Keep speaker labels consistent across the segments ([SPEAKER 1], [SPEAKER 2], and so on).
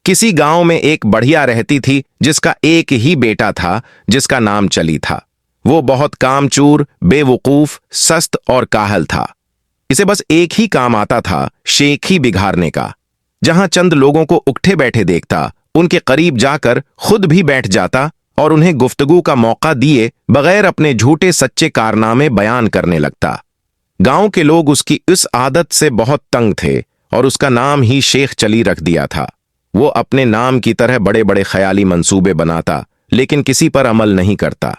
[SPEAKER 1] किसी गांव में एक बढ़िया रहती थी जिसका एक ही बेटा था जिसका नाम चली था। वो बहुत कामचोर, बेवकूफ, सस्त और काहल था। इसे बस एक ही काम आता था, शेखी बिगाड़ने का। जहां चंद लोगों को उठे बैठे देखता, उनके करीब जाकर खुद भी बैठ जाता और उन्हें गुफ्तगू का मौका दिए बगैर अपने झूठे सच्चे कारनामे बयान करने लगता। गांव के लोग उसकी इस आदत से बहुत तंग थे और उसका नाम ही शेख चली रख दिया था। वो अपने नाम की तरह बड़े बड़े ख्याली मंसूबे बनाता, लेकिन किसी पर अमल नहीं करता।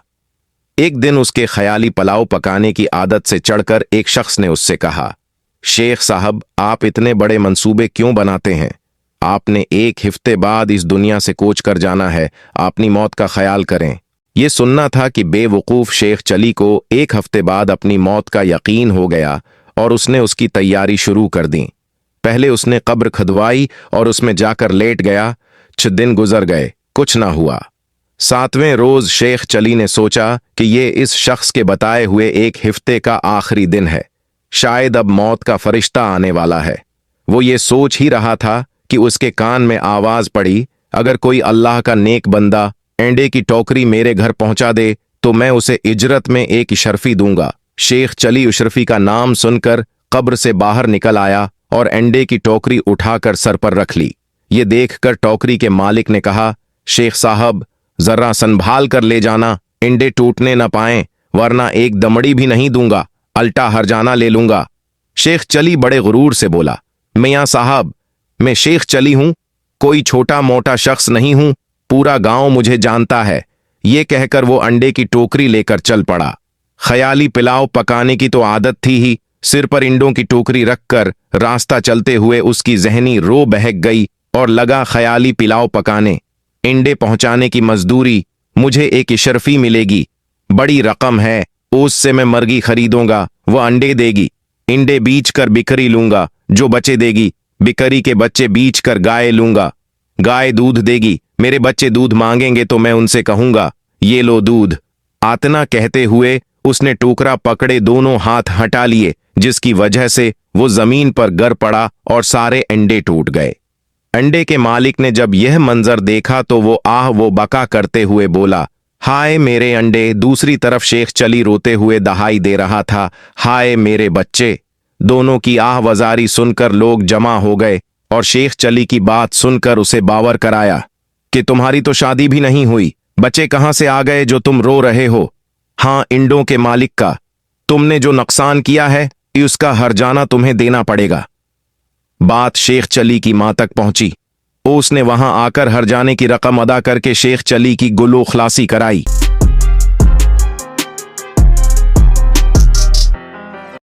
[SPEAKER 1] एक दिन उसके ख्याली पुलाव पकाने की आदत से चढ़कर एक शख्स ने उससे कहा, शेख साहब, आप इतने बड़े मंसूबे क्यों बनाते हैं? आपने एक हफ्ते बाद इस दुनिया से कूच कर जाना है, अपनी मौत का ख्याल करें। ये सुनना था कि बेवकूफ शेख चली को एक हफ्ते बाद अपनी मौत का यकीन हो गया और उसने उसकी तैयारी शुरू कर दी। पहले उसने कब्र खुदवाई और उसमें जाकर लेट गया। 6 दिन गुजर गए, कुछ ना हुआ। 7वें रोज शेख चली ने सोचा कि ये इस शख्स के बताए हुए एक हफ्ते का आखिरी दिन है, शायद अब मौत का फरिश्ता आने वाला है। वो ये सोच ही रहा था कि उसके कान में आवाज पड़ी, अगर कोई अल्लाह का नेक बंदा अंडे की टोकरी मेरे घर पहुंचा दे तो मैं उसे इजरत में एक इशरफी दूंगा। शेख चली इशरफी का नाम सुनकर कब्र से बाहर निकल आया और अंडे की टोकरी उठाकर सर पर रख ली। ये देखकर टोकरी के मालिक ने कहा, शेख साहब, जरा संभाल कर ले जाना, अंडे टूटने न पाएं, वरना एक दमड़ी भी नहीं दूंगा, अल्टा हरजाना ले लूंगा। शेख चली बड़े गुरूर से बोला, मियां साहब, मैं शेख चली हूं, कोई छोटा मोटा शख्स नहीं हूं, पूरा गांव मुझे जानता है। ये कहकर वो अंडे की टोकरी लेकर चल पड़ा। ख्याली पुलाव पकाने की तो आदत थी ही, सिर पर इंडों की टोकरी रखकर रास्ता चलते हुए उसकी जहनी रो बहक गई और लगा ख्याली पुलाव पकाने। इंडे पहुंचाने की मजदूरी, मुझे एक इशरफी मिलेगी, बड़ी रकम है, उससे मैं मुर्गी खरीदूंगा, वो अंडे देगी, इंडे बीच कर बिकरी लूंगा, जो बच्चे देगी, बिकरी के बच्चे बीच कर गाय लूंगा, गाय दूध देगी, मेरे बच्चे दूध मांगेंगे तो मैं उनसे कहूंगा, ये लो दूध। आतना कहते हुए उसने टोकरा पकड़े दोनों हाथ हटा लिए, जिसकी वजह से वो जमीन पर गिर पड़ा और सारे अंडे टूट गए। अंडे के मालिक ने जब यह मंजर देखा तो वो वो बका करते हुए बोला, हाय मेरे अंडे। दूसरी तरफ शेख चली रोते हुए दहाई दे रहा था, हाय मेरे बच्चे। दोनों की वजारी सुनकर लोग जमा हो गए और शेख चली की बात सुनकर उसे बावर कराया कि तुम्हारी तो शादी भी नहीं हुई, बच्चे कहां से आ गए जो तुम रो रहे हो? हाँ, इंडों के मालिक का। तुमने जो नुकसान किया है उसका हर्जाना तुम्हें देना पड़ेगा। बात शेख चली की मां तक पहुंची। उसने वहां आकर हर्जाने की रकम अदा करके शेख चली की गुलो खलासी कराई।